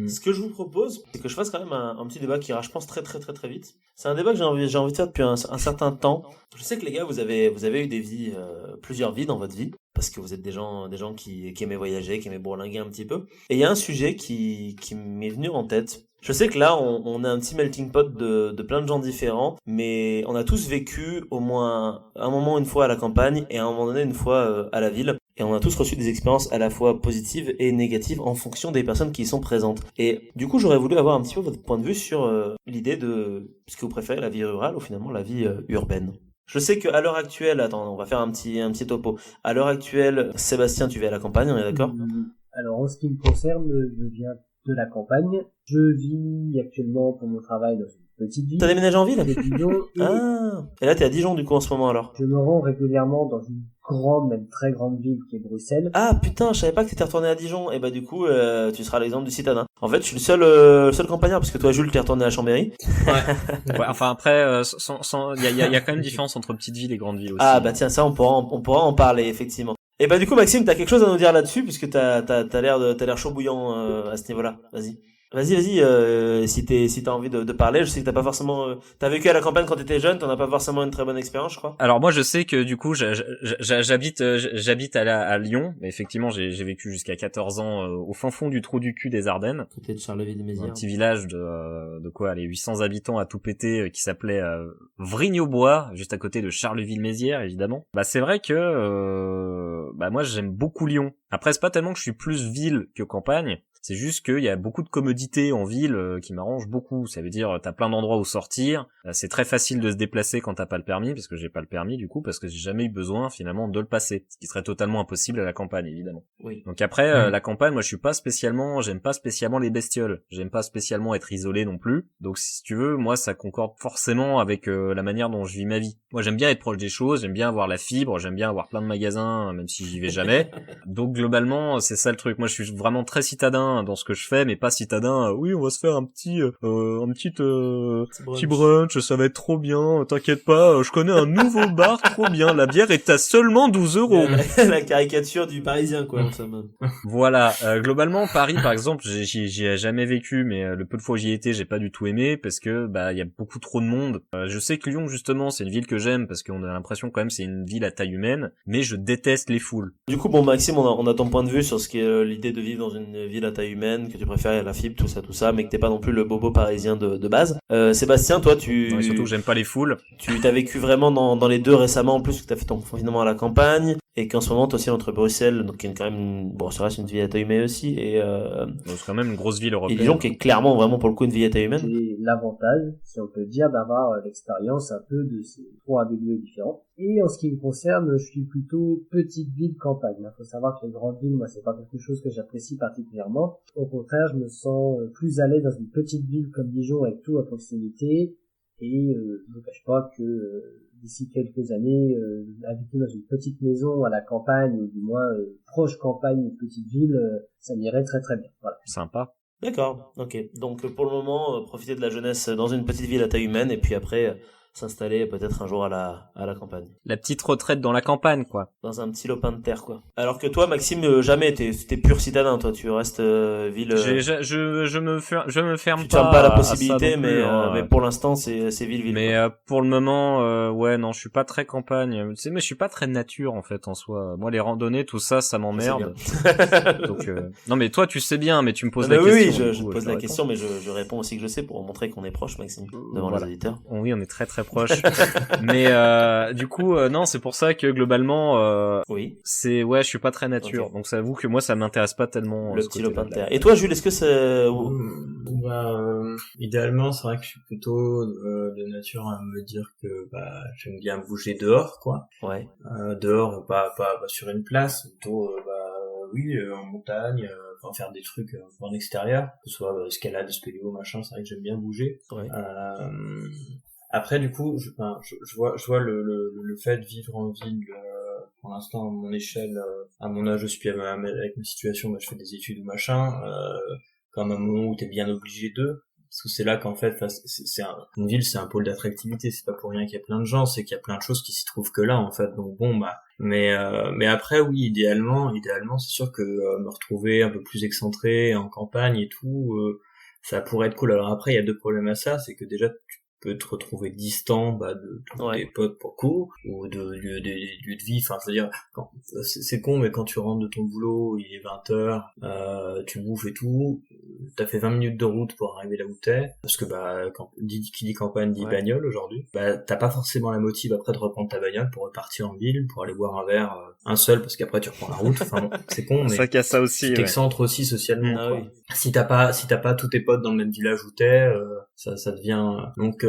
Ce que je vous propose, c'est que je fasse quand même un petit débat qui ira, je pense, très très très très vite. C'est un débat que j'ai envie de faire depuis un certain temps. Je sais que les gars, vous avez eu des vies, plusieurs vies dans votre vie, parce que vous êtes des gens qui aimaient voyager, qui aimaient bourlinguer un petit peu. Et il y a un sujet qui m'est venu en tête. Je sais que là, on a un petit melting pot de plein de gens différents, mais on a tous vécu au moins un moment une fois à la campagne et à un moment donné une fois à la ville. Et on a tous reçu des expériences à la fois positives et négatives en fonction des personnes qui y sont présentes. Et du coup, j'aurais voulu avoir un petit peu votre point de vue sur l'idée de ce que vous préférez, la vie rurale ou finalement la vie urbaine. Je sais qu'à l'heure actuelle, attends, on va faire un petit topo. À l'heure actuelle, Sébastien, tu vis à la campagne, on est d'accord? Alors, en ce qui me concerne, je viens de la campagne. Je vis actuellement pour mon travail dans une petite ville. T'as déménagé en ville? C'est Dijon. Et là, t'es à Dijon du coup en ce moment alors? Je me rends régulièrement dans une grande, même très grande ville qui est Bruxelles. Ah putain, je savais pas que t'étais retourné à Dijon. Et bah du coup, tu seras l'exemple du citadin. En fait, je suis le seul campagnard parce que toi, Jules, t'es retourné à Chambéry. Ouais, enfin après, il y a quand même différence entre petite ville et grande ville aussi. Ah bah tiens, ça, on pourra en parler effectivement. Et bah du coup, Maxime, t'as quelque chose à nous dire là-dessus puisque t'as l'air chaud bouillant à ce niveau-là. Vas-y, si t'as envie de parler. Je sais que t'as pas forcément, t'as vécu à la campagne quand t'étais jeune, t'en as pas forcément une très bonne expérience, je crois. Alors moi je sais que du coup j'habite à Lyon, mais effectivement j'ai vécu jusqu'à 14 ans au fin fond du trou du cul des Ardennes. Côté de Charleville-Mézières. Un petit village de quoi, les 800 habitants à tout péter qui s'appelait Vrigne-aux-Bois, juste à côté de Charleville-Mézières évidemment. Bah c'est vrai que bah moi j'aime beaucoup Lyon. Après c'est pas tellement que je suis plus ville que campagne. C'est juste qu'il y a beaucoup de commodités en ville qui m'arrangent beaucoup. Ça veut dire t'as plein d'endroits où sortir. C'est très facile de se déplacer quand t'as pas le permis, parce que j'ai pas le permis du coup, parce que j'ai jamais eu besoin finalement de le passer, ce qui serait totalement impossible à la campagne évidemment. Oui. Donc après la campagne, moi j'aime pas spécialement les bestioles. J'aime pas spécialement être isolé non plus. Donc si tu veux, moi ça concorde forcément avec la manière dont je vis ma vie. Moi j'aime bien être proche des choses, j'aime bien avoir la fibre, j'aime bien avoir plein de magasins même si j'y vais jamais. Donc globalement, c'est ça le truc. Moi je suis vraiment très citadin dans ce que je fais, mais pas citadin. Oui, on va se faire un petit brunch, ça va être trop bien. T'inquiète pas, je connais un nouveau bar trop bien. La bière est à seulement 12 euros. La caricature du Parisien, quoi, en somme. Voilà. Globalement, Paris, par exemple, j'y ai jamais vécu, mais le peu de fois où j'y ai été, j'ai pas du tout aimé parce que bah il y a beaucoup trop de monde. Je sais que Lyon, justement, c'est une ville que j'aime parce qu'on a l'impression quand même c'est une ville à taille humaine, mais je déteste les foules. Du coup, bon, Maxime, on a ton point de vue sur ce qui est l'idée de vivre dans une ville à taille humaine, que tu préfères la fibre, tout ça, mais que t'es pas non plus le bobo parisien de base. Sébastien, toi, Ouais, surtout que j'aime pas les foules. Tu t'as vécu vraiment dans les deux récemment, en plus que t'as fait ton confinement à la campagne, et qu'en ce moment, toi aussi, entre Bruxelles, donc qui est quand même, bon, ça reste une ville à taille humaine aussi, et c'est quand même une grosse ville européenne. Et Dijon qui est clairement vraiment pour le coup une ville à taille humaine. C'est l'avantage, si on peut dire, d'avoir l'expérience un peu de ces trois milieux différents. Et en ce qui me concerne, je suis plutôt petite ville campagne. Il faut savoir que les grandes villes, moi, c'est pas quelque chose que j'apprécie particulièrement. Au contraire, je me sens plus à l'aise dans une petite ville comme Dijon avec tout à proximité. Et je ne cache pas que d'ici quelques années, habiter dans une petite maison à la campagne, ou du moins proche campagne, une petite ville, ça m'irait très très bien. Voilà. Sympa. D'accord, ok. Donc pour le moment, profiter de la jeunesse dans une petite ville à taille humaine, et puis après s'installer peut-être un jour à la campagne. La petite retraite dans la campagne, quoi. Dans un petit lopin de terre, quoi. Alors que toi, Maxime, jamais, t'es pur citadin, toi, tu restes ville. Je me ferme tu te fermes pas à la possibilité, plus, mais pour l'instant, c'est ville. Mais pour le moment, ouais, non, je suis pas très campagne. Tu sais, mais je suis pas très nature en fait en soi. Moi, les randonnées, tout ça, ça m'emmerde. Donc, non, mais toi, tu sais bien, mais tu me poses la question. Oui, je pose la question, mais je réponds aussi que je sais pour montrer qu'on est proche, Maxime, devant les auditeurs. Oui, on est très très proche. Mais du coup, non, c'est pour ça que globalement, oui, c'est ouais, je suis pas très nature. Okay. Donc, ça avoue que moi, ça m'intéresse pas tellement. Le petit lopin de terre. Et toi, Jules, est-ce que c'est idéalement, c'est vrai que je suis plutôt de nature à me dire que j'aime bien bouger dehors, quoi. Ouais. Dehors, pas sur une place, plutôt en montagne. Enfin, faire des trucs en extérieur, que ce soit escalade, spéléo, machin. C'est vrai que j'aime bien bouger. Ouais. Après, du coup, je vois le fait de vivre en ville, pour l'instant, à mon échelle, à mon âge aussi, avec ma situation, je fais des études ou machin, comme un moment où t'es bien obligé de, parce que c'est là qu'en fait, une ville, c'est un pôle d'attractivité, c'est pas pour rien qu'il y a plein de gens, c'est qu'il y a plein de choses qui s'y trouvent que là, en fait. Donc bon, Mais après, oui, idéalement, c'est sûr que me retrouver un peu plus excentré en campagne et tout, ça pourrait être cool. Alors après, il y a deux problèmes à ça, c'est que déjà, tu peux te retrouver distant de tous tes potes pour court, ou du lieu de vie. Enfin, je veux dire, c'est con, mais quand tu rentres de ton boulot, il est 20h, tu bouffes et tout, t'as fait 20 minutes de route pour arriver là où t'es, parce que qui dit campagne dit bagnole aujourd'hui, t'as pas forcément la motive après de reprendre ta bagnole pour repartir en ville, pour aller boire un verre, un seul, parce qu'après tu reprends la route. Enfin bon, c'est con, mais ça casse ça aussi, tu t'excentres aussi socialement, quoi. Oui. Si t'as pas tous tes potes dans le même village où t'es, ça devient donc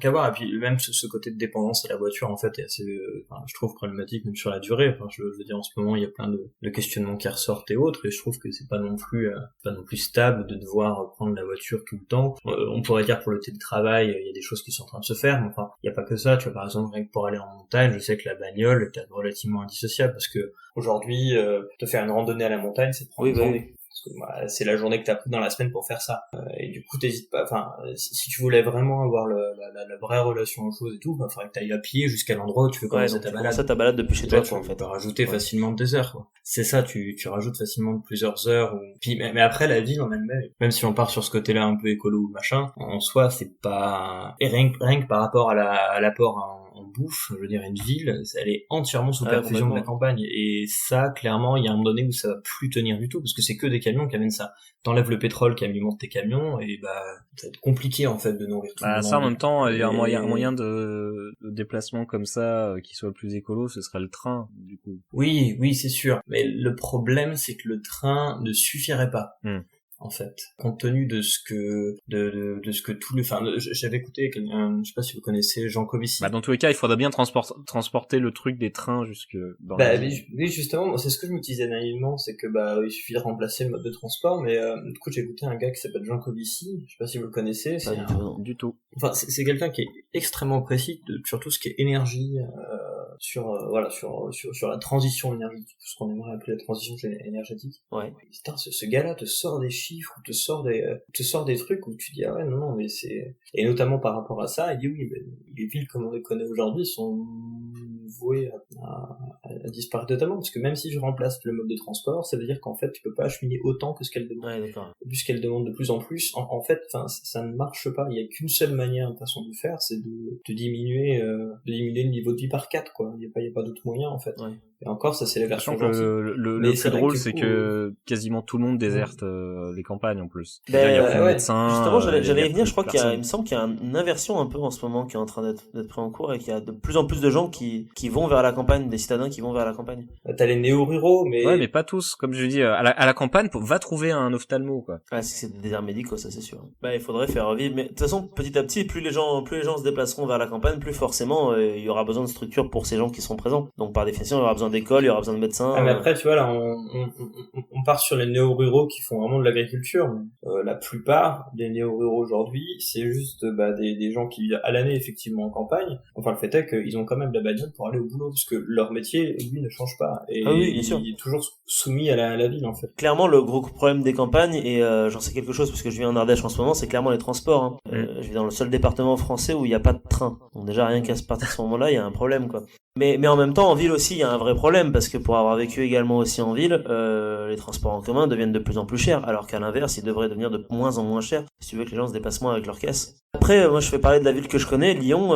à voir. Et puis même ce côté de dépendance à la voiture, en fait, est assez, je trouve problématique même sur la durée. Enfin, je veux dire, en ce moment il y a plein de questionnements qui ressortent et autres, et je trouve que c'est pas non plus stable de devoir prendre la voiture tout le temps. On pourrait dire pour le télétravail, il y a des choses qui sont en train de se faire, mais enfin il y a pas que ça. Tu vois, par exemple, rien que pour aller en montagne, je sais que la bagnole est relativement indissociable, parce que aujourd'hui te faire une randonnée à la montagne, c'est prendre Oui. c'est la journée que t'as pris dans la semaine pour faire ça, et du coup t'hésites pas. Enfin, si tu voulais vraiment avoir la vraie relation aux choses et tout, faudrait que t'ailles à pied jusqu'à l'endroit où tu veux commencer ta balade. Ta balade depuis chez toi, tu en fait. peux rajouter facilement des heures, quoi. C'est ça, tu rajoutes facilement plusieurs heures. Puis mais après, la ville en elle-même, même si on part sur ce côté-là un peu écolo ou machin, en soi c'est pas, et rien que par rapport à l'apport en bouffe, je veux dire, une ville, elle est entièrement sous perfusion de la campagne, et ça, clairement, il y a un moment donné où ça va plus tenir du tout, parce que c'est que des camions qui amènent ça. T'enlèves le pétrole qui alimente tes camions, et ça va être compliqué, en fait, de nourrir tout le monde. Ça, en même temps, il y a un moyen de déplacement comme ça, qui soit plus écolo, ce serait le train, du coup. Oui, c'est sûr. Mais le problème, c'est que le train ne suffirait pas. En fait, compte tenu de ce que tout le, j'avais écouté quelqu'un, je sais pas si vous connaissez Jean Covici. Dans tous les cas, il faudrait bien transporter le truc des trains jusque dans la ville. Oui, justement, c'est ce que je me disais naïvement, c'est que il suffit de remplacer le mode de transport, mais du coup j'ai écouté un gars qui s'appelle Jean Covici, je sais pas si vous le connaissez. Du tout. Enfin, c'est quelqu'un qui est extrêmement précis sur tout ce qui est énergie, sur la transition énergétique, ce qu'on aimerait appeler la transition énergétique. Ouais. Putain, ce gars-là te sort des chiffres, te sort des trucs où tu dis ah ouais non mais c'est, et notamment par rapport à ça, il dit oui, les villes comme on les connaît aujourd'hui sont vouées à disparaître totalement, parce que même si je remplace le mode de transport, ça veut dire qu'en fait tu peux pas acheminer autant que ce qu'elle demande. Ouais, d'accord. Puisqu'elle demande de plus en plus, en fait, ça ne marche pas. Il y a qu'une seule manière, de façon de faire, c'est de diminuer le niveau de vie par 4, quoi. Il y a pas d'autre moyen, en fait. Ouais. Et encore, ça c'est la version gentille. Le plus drôle, c'est que quasiment tout le monde déserte les campagnes en plus. Il y a plus de médecins. Justement, j'allais y venir. Je crois il me semble qu'il y a une inversion un peu en ce moment qui est en train d'être pris en cours, et qu'il y a de plus en plus de gens qui vont vers la campagne, des citadins qui vont vers la campagne. T'as les néo-ruraux, mais... Ouais, mais pas tous. Comme je dis, à la campagne, va trouver un ophtalmo, quoi. Ah, si c'est des déserts médicaux, ça c'est sûr. Il faudrait faire revivre. Mais de toute façon, petit à petit, plus les gens se déplaceront vers la campagne, plus forcément, il y aura besoin de structures pour ces gens qui seront présents. Donc par définition, il y aura besoin d'écoles, il y aura besoin de médecins. Mais après, tu vois, là, on part sur les néo-ruraux qui font vraiment de l'agriculture. La plupart des néo-ruraux aujourd'hui, c'est juste des gens qui vivent à l'année effectivement en campagne. Enfin, le fait est qu'ils ont quand même de la bagnole pour aller au boulot, parce que leur métier, lui, ne change pas. Et oui, bien sûr. Il est toujours soumis à la ville, en fait. Clairement, le gros problème des campagnes, et j'en sais quelque chose parce que je vis en Ardèche en ce moment, c'est clairement les transports. Je vis dans le seul département français où il n'y a pas de train. Donc déjà, rien qu'à partir de ce moment-là, il y a un problème, quoi. Mais en même temps, en ville aussi, il y a un vrai problème, parce que pour avoir vécu également aussi en ville, les transports en commun deviennent de plus en plus chers, alors qu'à l'inverse, ils devraient devenir de moins en moins chers, si tu veux que les gens se dépassent moins avec leur caisse. Après, moi je fais parler de la ville que je connais, Lyon,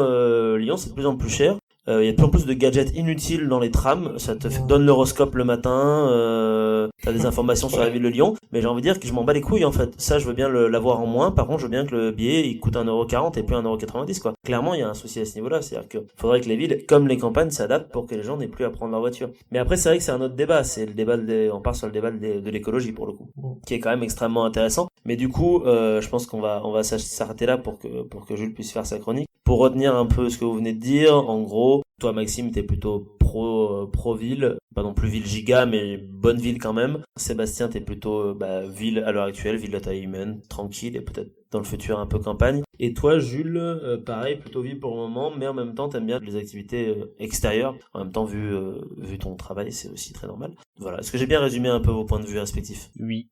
c'est de plus en plus cher. Il y a de plus en plus de gadgets inutiles dans les trams, ça te donne l'horoscope le matin, t'as des informations sur la ville de Lyon, mais j'ai envie de dire que je m'en bats les couilles en fait. Ça, je veux bien l'avoir en moins, par contre je veux bien que le billet il coûte 1,40€ et plus 1,90€, quoi. Clairement, il y a un souci à ce niveau-là, c'est-à-dire que faudrait que les villes, comme les campagnes, s'adaptent pour que les gens n'aient plus à prendre leur voiture. Mais après, c'est vrai que c'est un autre débat, c'est le débat on part sur le débat de l'écologie pour le coup, qui est quand même extrêmement intéressant. Mais du coup, je pense qu'on va s'arrêter là pour que Jules puisse faire sa chronique. Pour retenir un peu ce que vous venez de dire, en gros, toi Maxime, t'es plutôt pro ville, pas non plus ville giga, mais bonne ville quand même. Sébastien, t'es plutôt ville à l'heure actuelle, ville de taille humaine, tranquille, et peut-être dans le futur un peu campagne. Et toi Jules, pareil, plutôt ville pour le moment, mais en même temps t'aimes bien les activités extérieures. En même temps, vu ton travail, c'est aussi très normal. Voilà, est-ce que j'ai bien résumé un peu vos points de vue respectifs? Oui.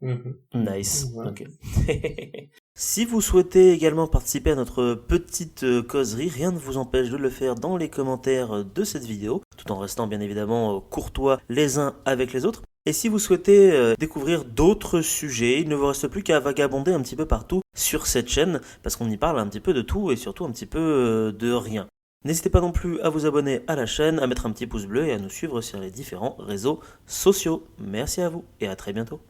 Nice, ok. Si vous souhaitez également participer à notre petite causerie, rien ne vous empêche de le faire dans les commentaires de cette vidéo, tout en restant bien évidemment évidemment courtois les uns avec les autres. Et si vous souhaitez découvrir d'autres sujets, il ne vous reste plus qu'à vagabonder un petit peu partout sur cette chaîne, parce qu'on y parle un petit peu de tout et surtout un petit peu de rien. N'hésitez pas non plus à vous abonner à la chaîne, à mettre un petit pouce bleu et à nous suivre sur les différents réseaux sociaux. Merci à vous et à très bientôt.